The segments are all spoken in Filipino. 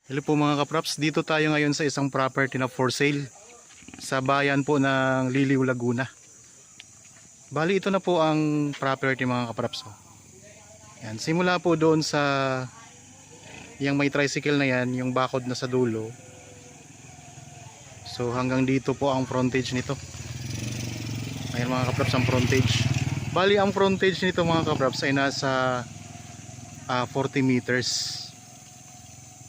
Hello po mga kapraps, dito tayo ngayon sa isang property na for sale sa bayan po ng Liliw, Laguna. Bali ito na po ang property mga kapraps. Yan, simula po doon sa yung may tricycle na yan, yung bakod na sa dulo. So hanggang dito po ang frontage nito. Ayan mga kapraps ang frontage. Bali ang frontage nito mga kapraps ay nasa 40 meters.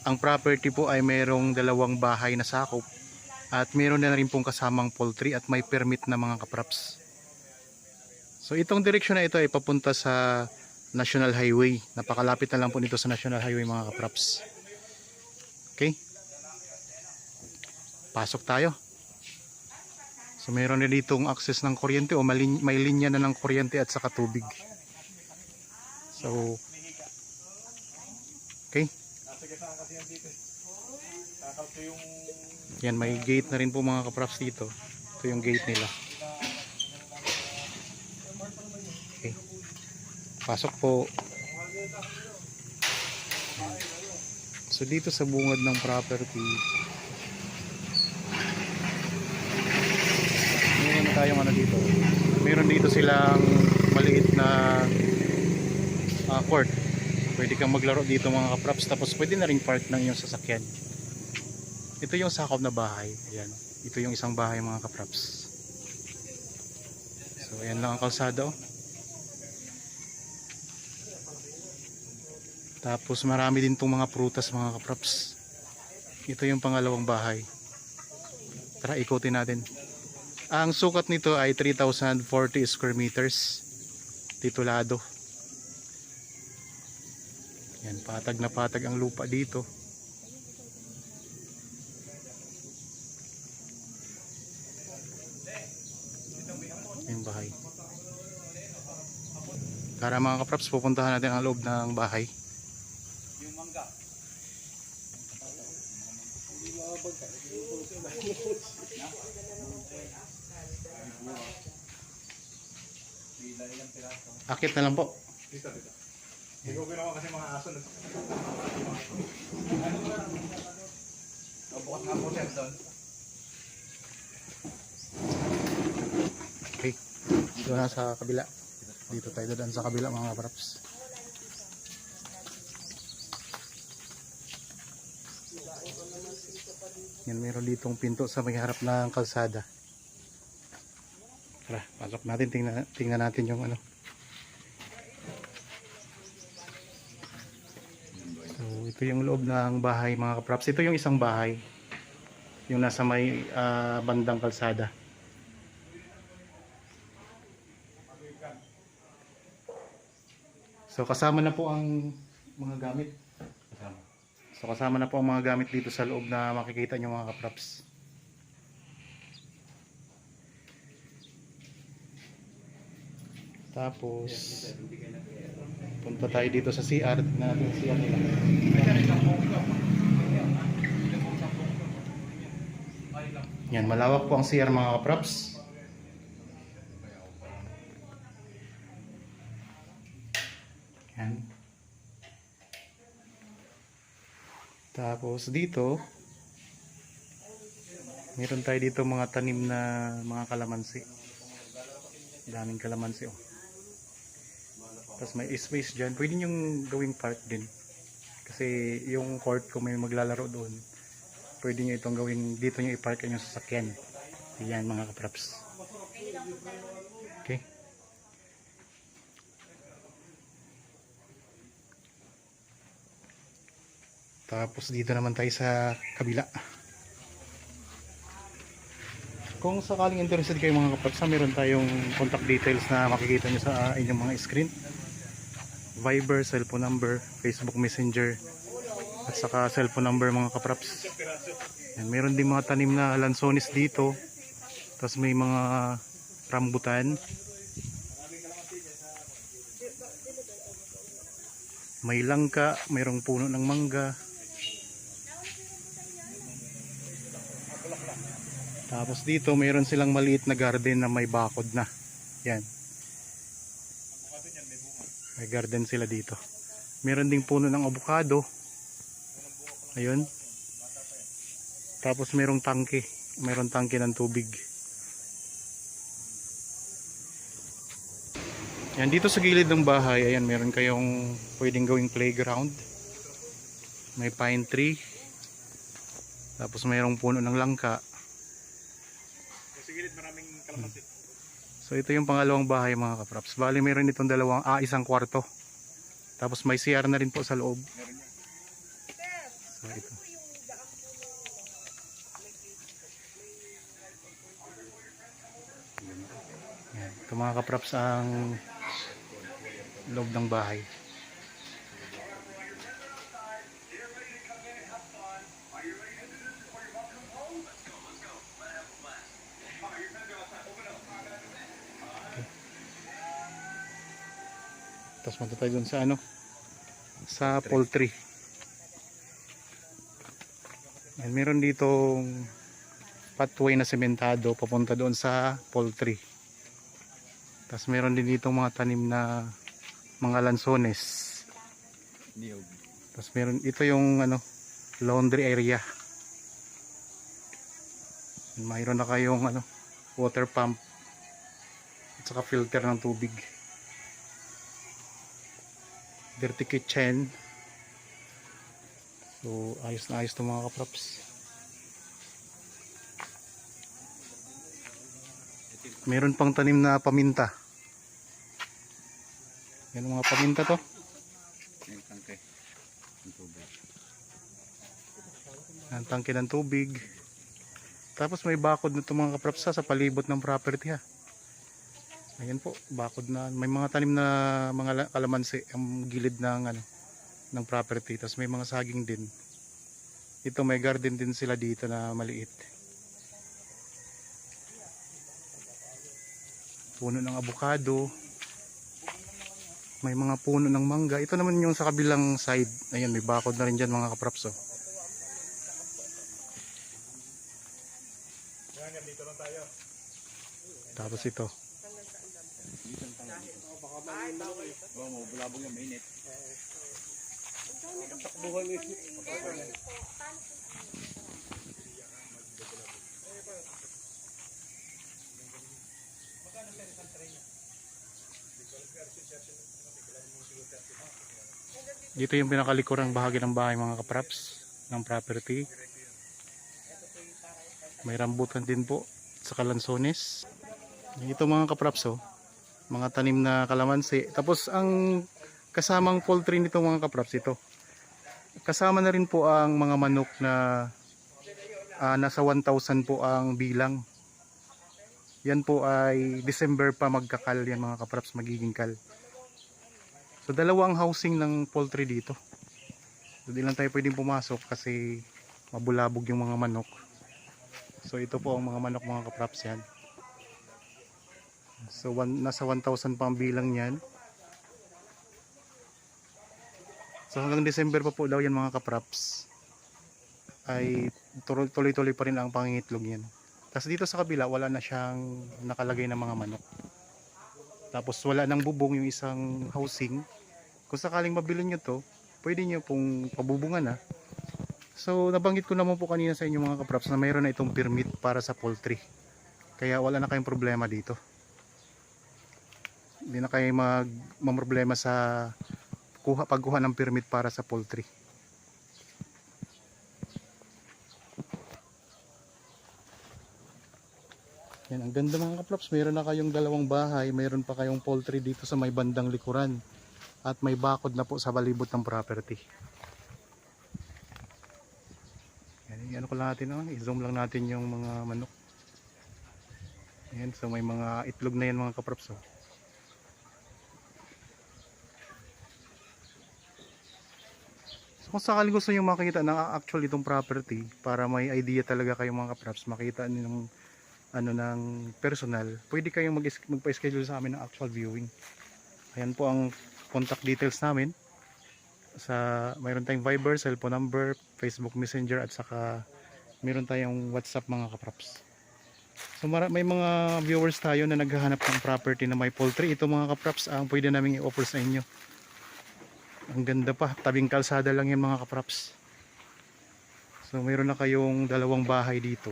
Ang property po ay mayroong dalawang bahay na sakop at mayroon na rin pong kasamang poultry at may permit na mga kapraps. So itong direksyon na ito ay papunta sa National Highway. Napakalapit na lang po nito sa National Highway mga kapraps. Okay. Pasok tayo. So mayroon na ditong access ng kuryente o may linya na ng kuryente at saka tubig. So okay. Yan, may gate na rin po mga kapraps dito. Ito yung gate nila. Okay. Pasok po. So dito sa bungad ng property, meron na tayong ano dito. Meron dito silang maliit na court. Pwede kang maglaro dito mga kapraps. Tapos pwede na rin park ng iyong sasakyan. Ito yung sakop na bahay. Ayan. Ito yung isang bahay mga kapraps. So ayan lang ang kalsada. Tapos marami din itong mga prutas mga kapraps. Ito yung pangalawang bahay. Tara ikutin natin. Ang sukat nito ay 3,040 square meters. Titulado. Yan, patag na patag ang lupa dito. Yung bahay. Tara mga kapraps, pupuntahan natin ang loob ng bahay. Yung mangga. Akit na lang po. Ikaw ginawa kasi mga aso na. Bukas nga po siya doon. Okay. Dito na sa kabila. Dito tayo doon sa kabila mga kapraps. Yan, meron ditong pinto sa may harap ng kalsada. Tara, pasok natin. Tingnan natin yung ano. So, ito yung loob ng bahay mga kapraps. Ito yung isang bahay. Yung nasa may bandang kalsada. So kasama na po ang mga gamit. So kasama na po ang mga gamit dito sa loob na makikita nyo mga kapraps. Tapos punta tayo dito sa CR. Tignan natin yung CR nila. Yan, malawak po ang CR mga kapraps. Yan. Tapos dito meron tayo dito mga tanim na mga kalamansi. Daming kalamansi Tapos may space dyan. Pwede nyong gawing park din. Kasi yung court kung may maglalaro doon, pwede nyo itong gawin. Dito nyo i-park yung sasakyan. Yan mga kapraps. Okay. Tapos dito naman tayo sa kabila. Kung sakaling interested kayo mga kapraps, meron tayong contact details na makikita nyo sa inyong mga screen. Viber, cellphone number, Facebook Messenger, at saka cellphone number mga kapraps. Yan, meron din mga tanim na lansones dito. Tapos may mga rambutan. May langka, mayroong puno ng mangga. Tapos dito mayroon silang maliit na garden na may bakod na. Yan. May garden sila dito. Meron ding puno ng avocado. Ayun. Tapos mayroong tangke. Mayroong tangke ng tubig. Yan, dito sa gilid ng bahay, ayan, meron kayong pwedeng gawing playground. May pine tree. Tapos mayroong puno ng langka. Sa gilid maraming kalamansi. So ito yung pangalawang bahay mga kapraps. Bali meron itong isang kwarto. Tapos may CR na rin po sa loob. Meron yan. So ito. Yan. Ito mga kapraps ang loob ng bahay. Tapos punta tayo dun sa sa poultry. Yan, meron ditong pathway na sementado papunta doon sa poultry. Tapos meron din ditong mga tanim na mga lansones. Niyog. Tapos meron ito yung laundry area. Mayroon na kayong water pump at saka filter ng tubig. Dirty kitchen. So ayos na ayos itong mga kaprops. Meron pang tanim na paminta. Yan ang mga paminta to. Yung tangke. Yung tubig. Ang tangke ng tubig. Tapos may bakod na itong mga kaprops sa palibot ng property ha. Ayan po, bakod na. May mga tanim na mga kalamansi ang gilid ng property. Tapos may mga saging din. Ito may garden din sila dito na maliit. Puno ng avocado. May mga puno ng mangga. Ito naman yung sa kabilang side. Ayan, may bakod na rin dyan mga kaprops. Oh. Yan, dito lang tayo. Tapos ito. Oo, mabulabog yung mainit. Dito yung pinakalikurang bahagi ng bahay mga kaprops ng property. May rambutan din po sa kalansones. Ito mga kaprops mga tanim na kalamansi. Tapos ang kasamang poultry nito mga kaprops ito. Kasama na rin po ang mga manok na nasa 1,000 po ang bilang. Yan po ay December pa magkakal yan mga kaprops, magiging kal. So dalawang housing ng poultry dito. So di lang tayo pwedeng pumasok kasi mabulabog yung mga manok. So ito po ang mga manok mga kaprops yan. So nasa 1,000 pa ang bilang yan. So hanggang December pa po daw yan mga kaprops. Ay tuloy-tuloy pa rin ang pangingitlog yan. Tapos dito sa kabila wala na siyang nakalagay na mga manok. Tapos wala nang bubong yung isang housing. Kung sakaling mabili nyo to, pwede nyo pong pabubungan So nabanggit ko naman po kanina sa inyo mga kaprops na mayroon na itong permit para sa poultry. Kaya wala na kayong problema dito. Hindi na kayo problema sa pagkuha ng permit para sa poultry. Yan, ang ganda mga kaprops, mayroon na kayong dalawang bahay, mayroon pa kayong poultry dito sa may bandang likuran at may bakod na po sa balibot ng property. Yan, ano ko lang natin, i-zoom lang natin yung mga manok. Yan, so may mga itlog na yan mga kaprops. So kung sakaling gusto nyo makita ng actual itong property para may idea talaga kayo mga kaprops, makita nyo ng personal, pwede kayong magpa-schedule sa amin ng actual viewing. Ayan po ang contact details namin. Mayroon tayong Viber, cellphone number, Facebook Messenger at saka mayroon tayong WhatsApp mga kaprops. So may mga viewers tayo na naghahanap ng property na may poultry. Ito mga kaprops ang pwede namin i-offer sa inyo. Ang ganda pa, tabing kalsada lang yan mga kaprops. So mayroon na kayong dalawang bahay dito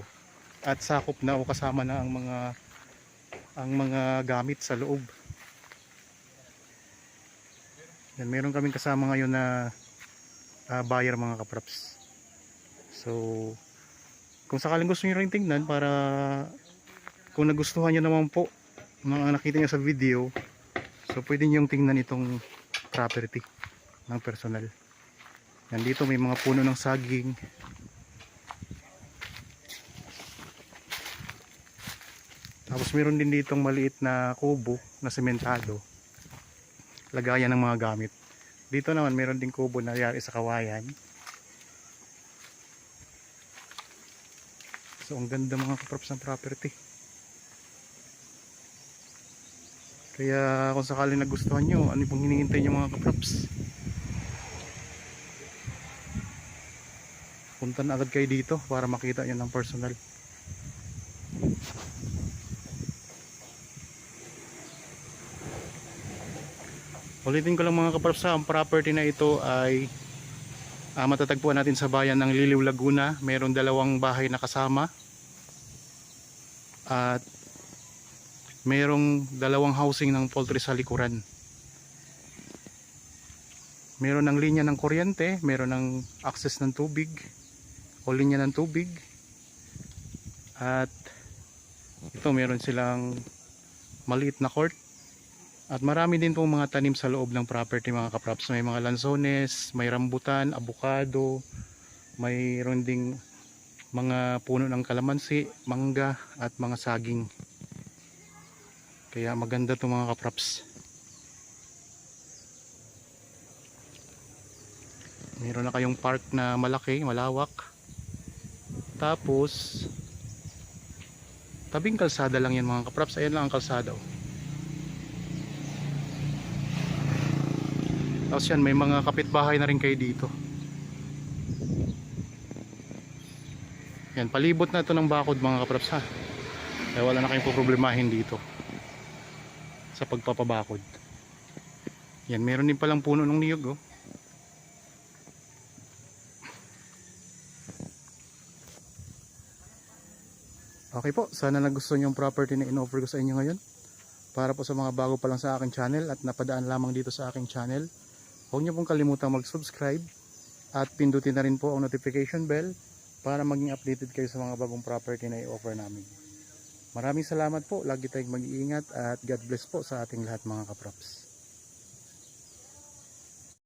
at sakop na o kasama na ang mga gamit sa loob. Yan, meron kaming kasama ngayon na buyer mga kaprops. So kung sakaling gusto niyo rin tingnan, para kung nagustuhan niyo naman po mga nakita niyo sa video, so pwede niyo tingnan itong property ng personal. Yan, dito may mga puno ng saging. Tapos meron din ditong maliit na kubo na sementado, lagayan ng mga gamit. Dito naman meron din kubo na yari sa kawayan. So ang ganda mga kaprops ng property. Kaya kung sakaling nagustuhan nyo, ano pong hinihintay nyo mga kaprops, punta na agad kayo dito para makita nyo ng personal. Ulitin ko lang mga kaprops, ang property na ito ay matatagpuan natin sa bayan ng Liliw, Laguna. Mayroon dalawang bahay na kasama at mayroong dalawang housing ng poultry sa likuran. Mayroon ng linya ng kuryente, mayroon ng access ng tubig o linya ng tubig, at ito mayroon silang maliit na court. At marami din pong mga tanim sa loob ng property mga kaprops. May mga lansones, may rambutan, abukado, mayroon ding mga puno ng kalamansi, mangga at mga saging. Kaya maganda to mga kaprops. Meron na kayong park na malaki, malawak. Tapos tabing kalsada lang yan mga kaprops. Ayan lang ang kalsada oh. Tapos yan, may mga kapitbahay na rin kayo dito. Yan, palibot na ito ng bakod mga kaprops ha. Kaya wala na kayong problemahin dito sa pagpapabakod. Yan, meron din palang puno ng niyog oh. Okay po, sana nagustuhan niyo yung property na in-offer ko sa inyo ngayon. Para po sa mga bago pa lang sa aking channel at napadaan lamang dito sa aking channel, huwag niyo pong kalimutang mag-subscribe at pindutin na rin po ang notification bell para maging updated kayo sa mga bagong property na i-offer namin. Maraming salamat po, lagi tayong mag-iingat at God bless po sa ating lahat mga kaprops.